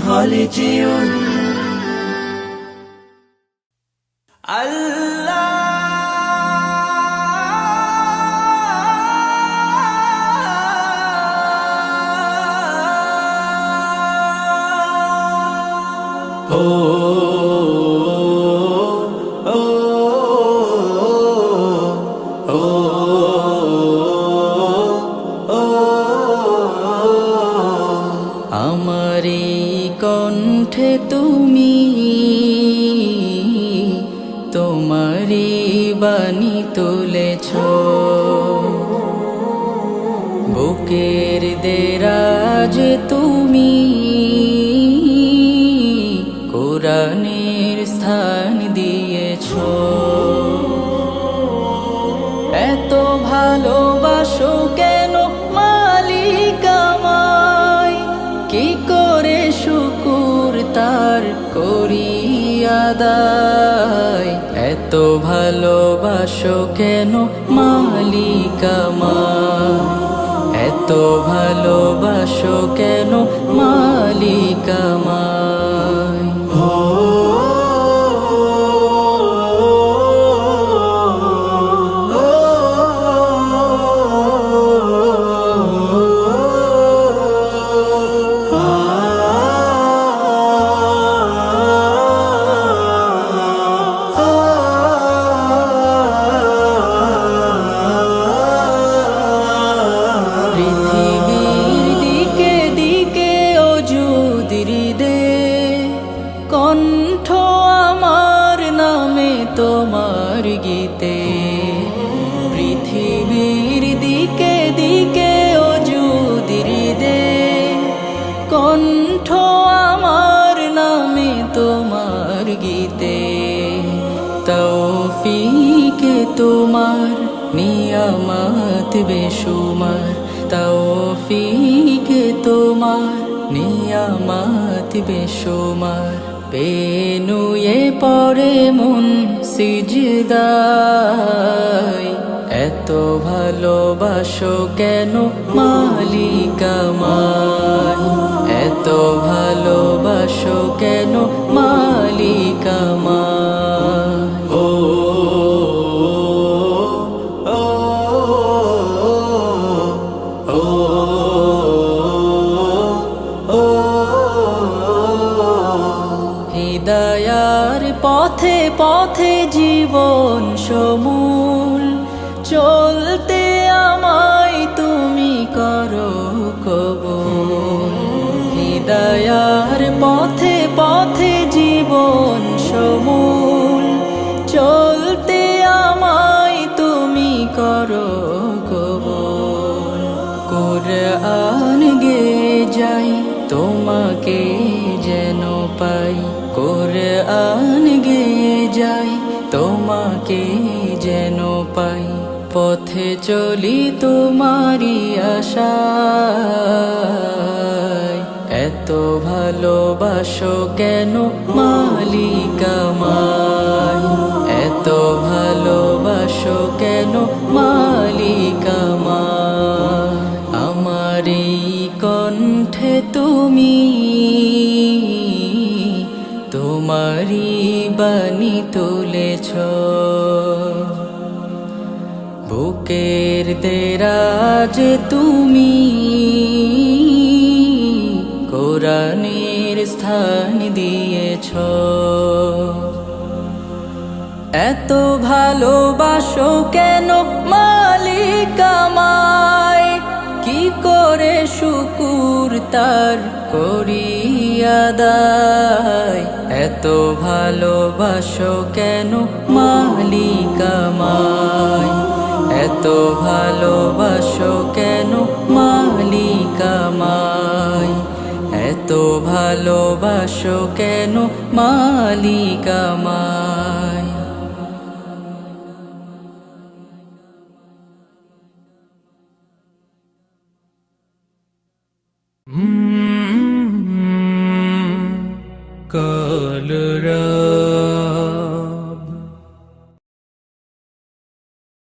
হলে যেও আমারি কণ্ঠে তুমি তোমারি বাণী তুলেছ, বুকের দেরাজ তুমি কোরআনের স্থান দিয়েছ। এত ভালোবাসো কেন মালিক আমায়, কি করে শুকুর তার করি আদায়। এত ভালোবাসো কেন মালিক আমায়, এত ভালোবাসো কেন মালিক আমায়। কণ্ঠ আমার নামে তোমার গীতে, পৃথিবীর দিকে দিকে ওজুদির দে। কণ্ঠ আমার নামে তোমার গীতে, তৌফিকে তোমার নিয়ামত বেশুমার। তৌফিকে তোমার নিয়ামত বেশুমার। পেনুয়ে পড়ে মন সিজদায়, এত ভালোবাসো কেন মালিক আমায়, এত ভালোবাসো কেন মালিক আমায়। হিদায়ার পথে পথে জীবন সমূল, চলতে আমায় তুমি করো কবুল। হিদায়ার পথে পথে জীবন সমূল, চলতে আমায় তুমি করো কবুল। কুরআন গে যাই তোমাকে যেন পাই, কুরআন গে যাই তোমাকে যেন পাই। পথে চলি তোমারি আশায়, এত ভালোবাসো কেন মালিক আমায়, এত ভালোবাসো কেন মালিক আমায়। আমারি কণ্ঠে তুমি তোমারি বাণী তুলেছ, বুকের দেরাজ তুমি কোরআনের স্থান দিয়েছ। এত ভালোবাসো কেন মালিক আমায়, কি করে শুকুর তার করি আদায়। এত ভালোবাসো কেন মালিক আমায়, এত ভালোবাসো কেন মালিক আমায়, এত ভালোবাসো কেন মালিক আমায়।